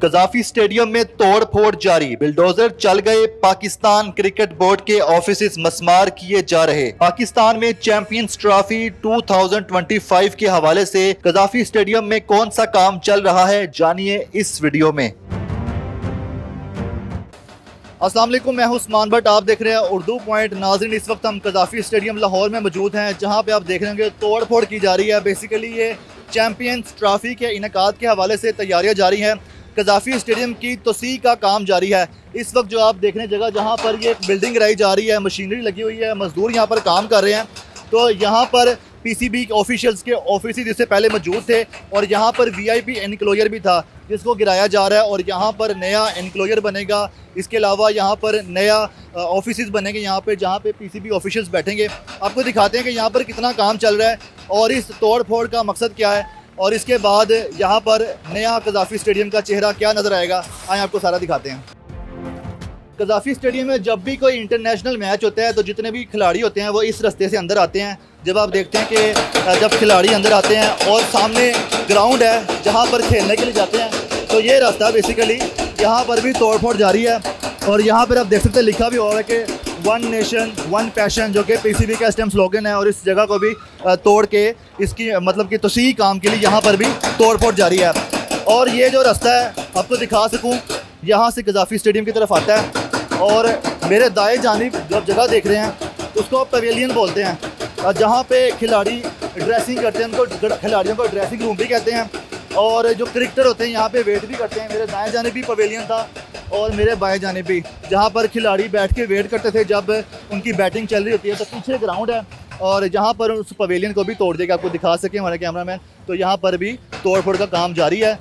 Gaddafi stadium में तोड़ फोड़ जारी, बिल्डोजर चल गए, पाकिस्तान क्रिकेट बोर्ड के ऑफिस मस्मार किए जा रहे। पाकिस्तान में चैंपियंस ट्रॉफी 2025 के हवाले से कजाफी स्टेडियम में कौन सा काम चल रहा है, जानिए इस वीडियो में। अस्सलाम वालेकुम, मैं हूं उस्मान भट्ट, आप देख रहे हैं उर्दू पॉइंट। नाज़रीन, इस वक्त हम कजाफी स्टेडियम लाहौर में मौजूद हैं, जहां पे आप देख रहे होंगे तोड़ फोड़ की जा रही है। बेसिकली ये चैंपियंस ट्रॉफी के इनेकाद के हवाले से तैयारियां जारी हैं। कजाफी स्टेडियम की तोसी का काम जारी है। इस वक्त जो आप देख रहे हैं जगह, जहाँ पर ये बिल्डिंग गिराई जा रही है, मशीनरी लगी हुई है, मजदूर यहाँ पर काम कर रहे हैं। तो यहाँ पर पीसीबी ऑफिशियल्स के ऑफिस जिससे पहले मौजूद थे, और यहाँ पर वीआईपी एनक्लोजर भी था जिसको गिराया जा रहा है, और यहाँ पर नया एनक्लोजर बनेगा। इसके अलावा यहाँ पर नया ऑफिस बनेंगे यहाँ पे, जहाँ पे पीसीबी ऑफिशियल्स बैठेंगे। आपको दिखाते हैं कि यहाँ पर कितना काम चल रहा है और इस तोड़ फोड़ का मकसद क्या है, और इसके बाद यहाँ पर नया कजाफी स्टेडियम का चेहरा क्या नज़र आएगा। आए आपको सारा दिखाते हैं। कजाफी स्टेडियम में जब भी कोई इंटरनेशनल मैच होता है तो जितने भी खिलाड़ी होते हैं वो इस रास्ते से अंदर आते हैं। जब आप देखते हैं कि जब खिलाड़ी अंदर आते हैं और सामने ग्राउंड है जहाँ पर खेलने के लिए जाते हैं, तो ये रास्ता बेसिकली यहाँ पर भी तोड़ फोड़ जारी है। और यहाँ पर आप देख सकते हैं लिखा भी हुआ है कि वन नेशन वन पैशन, जो कि पीसीबी का इस टाइम स्लोगन है। और इस जगह को भी तोड़ के इसकी मतलब कि तोसी काम के लिए यहाँ पर भी तोड़ फोड़ जारी है। और ये जो रास्ता है आपको दिखा सकूँ, यहाँ से कजाफी स्टेडियम की तरफ आता है, और मेरे दाएं जानिब जो आप जगह देख रहे हैं उसको पवेलियन बोलते हैं, जहाँ पे खिलाड़ी ड्रेसिंग करते हैं। उनको खिलाड़ियों को ड्रेसिंग रूम भी कहते हैं। और जो क्रिकेटर होते हैं यहाँ पे वेट भी करते हैं। मेरे दाएं जानिब भी पवेलियन था और मेरे बाएं जानिब भी, जहाँ पर खिलाड़ी बैठ के वेट करते थे जब उनकी बैटिंग चल रही होती है। तो पीछे ग्राउंड है और जहाँ पर उस पवेलियन को भी तोड़ देगा, आपको दिखा सके हमारे कैमरामैन। तो यहाँ पर भी तोड़ फोड़ का काम जारी है।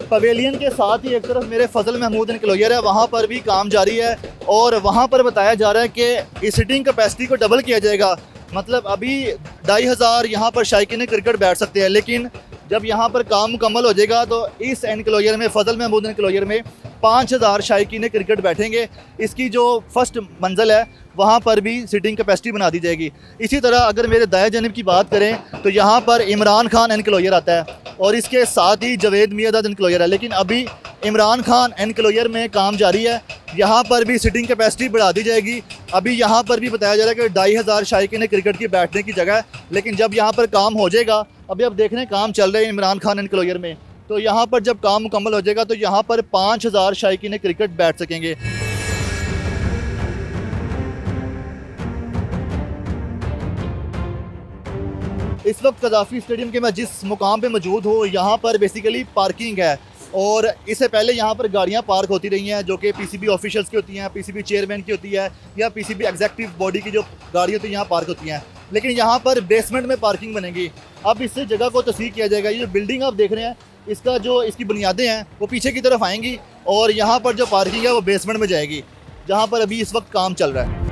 पवेलियन के साथ ही एक तरफ मेरे फजल महमूद एनक्लोजर है, वहाँ पर भी काम जारी है। और वहाँ पर बताया जा रहा है कि इस सीटिंग कैपेसिटी को डबल किया जाएगा। मतलब अभी 2500 यहाँ पर शायकीन क्रिकेट बैठ सकते हैं, लेकिन जब यहाँ पर काम मुकम्मल हो जाएगा तो इस एनक्लोजर में, फजल महमूद एनक्लोजर में 5000 शायकीन क्रिकेट बैठेंगे। इसकी जो फर्स्ट मंजिल है वहाँ पर भी सीटिंग कैपेसिटी बना दी जाएगी। इसी तरह अगर मेरे दाएं जानिब की बात करें तो यहाँ पर इमरान खान एनक्लोजर आता है, और इसके साथ ही जावेद मियादाद एनक्लोजर है। लेकिन अभी इमरान खान एनक्लोजर में काम जारी है, यहाँ पर भी सीटिंग कैपेसिटी बढ़ा दी जाएगी। अभी यहाँ पर भी बताया जा रहा है कि 2500 शायकीन क्रिकेट की बैठने की जगह है, लेकिन जब यहाँ पर काम हो जाएगा, अभी आप देख रहे हैं काम चल रहे हैं इमरान खान एनक्लोजर में, तो यहाँ पर जब काम मुकम्मल हो जाएगा तो यहाँ पर 5000 शायकीन क्रिकेट बैठ सकेंगे। इस वक्त कजाफी स्टेडियम के मैं जिस मुकाम पे मौजूद हूँ, यहाँ पर बेसिकली पार्किंग है, और इससे पहले यहाँ पर गाड़ियाँ पार्क होती रही हैं जो कि पीसीबी ऑफिशियल्स की होती हैं, पीसीबी चेयरमैन की होती है, या पीसीबी एग्जीक्यूटिव बॉडी की जो गाड़ी होती है यहाँ पार्क होती हैं। लेकिन यहाँ पर बेसमेंट में पार्किंग बनेगी। अब इससे जगह को तस्वीर किया जाएगा। ये जो बिल्डिंग आप देख रहे हैं, इसका जो इसकी बुनियादें हैं वो पीछे की तरफ आएंगी, और यहाँ पर जो पार्किंग है वो बेसमेंट में जाएगी, जहाँ पर अभी इस वक्त काम चल रहा है।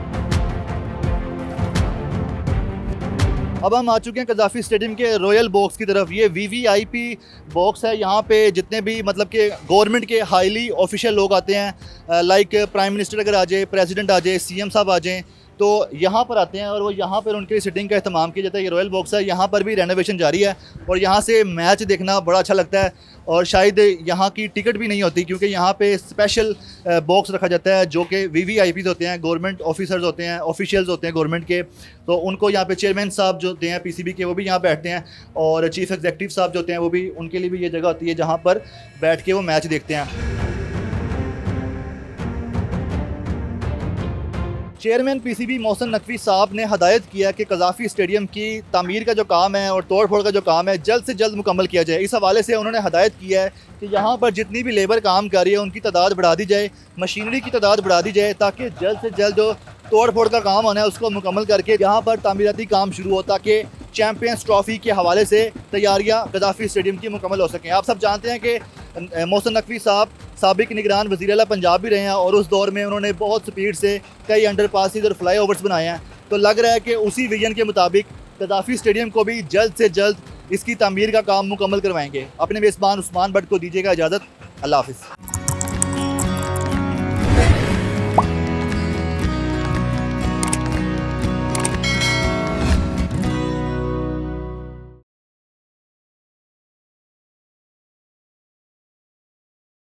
अब हम आ चुके हैं कजाफी स्टेडियम के रॉयल बॉक्स की तरफ। ये वीवीआईपी बॉक्स है। यहाँ पे जितने भी मतलब कि गवर्नमेंट के हाईली ऑफिशियल लोग आते हैं, लाइक प्राइम मिनिस्टर अगर आ जाए, प्रेसिडेंट आ जाए, सीएम साहब आ जाएँ, तो यहाँ पर आते हैं और वो यहाँ पर उनके सिटिंग का अहतमाम किया जाता है। ये रॉयल बॉक्स है, यहाँ पर भी रेनोवेशन जारी है, और यहाँ से मैच देखना बड़ा अच्छा लगता है। और शायद यहाँ की टिकट भी नहीं होती, क्योंकि यहाँ पे स्पेशल बॉक्स रखा जाता है जो कि वीवीआईपीज़ होते हैं, गवर्नमेंट ऑफिसर्स होते हैं, ऑफिशियल्स होते हैं गवर्नमेंट के। तो उनको यहाँ पे चेयरमैन साहब जो होते हैं पीसीबी के, वो भी यहाँ बैठते हैं, और चीफ एग्जीक्यूटिव साहब जो होते हैं वो भी, उनके लिए भी ये जगह होती है जहाँ पर बैठ के वो मैच देखते हैं। चेयरमैन पीसीबी मोहसिन नकवी साहब ने हदायत किया कि कजाफी स्टेडियम की तामीर का जो काम है और तोड़ फोड़ का जो काम है जल्द से जल्द मुकम्मल किया जाए। इस हवाले से उन्होंने हदायत किया है कि यहाँ पर जितनी भी लेबर काम कर रही है उनकी तादाद बढ़ा दी जाए, मशीनरी की तादाद बढ़ा दी जाए, ताकि जल्द से जल्द जो तोड़ फोड़ का काम होना है उसको मुकम्मल करके यहाँ पर तामीराती काम शुरू हो, ताकि चैंपियंस ट्रॉफी के हवाले से तैयारियाँ कजाफी स्टेडियम की मुकम्मल हो सकें। आप सब जानते हैं कि मोहसिन नकवी साहब साबिक निगरान वज़ीर आला पंजाब भी रहे हैं, और उस दौर में उन्होंने बहुत स्पीड से कई अंडरपासेस और फ्लाई ओवर्स बनाए हैं। तो लग रहा है कि उसी विजन के मुताबिक कजाफी स्टेडियम को भी जल्द से जल्द इसकी तामीर का काम मुकम्मल करवाएंगे। अपने मेज़बान उस्मान भट्ट को दीजिएगा इजाज़त। अल्लाह हाफ़िज़।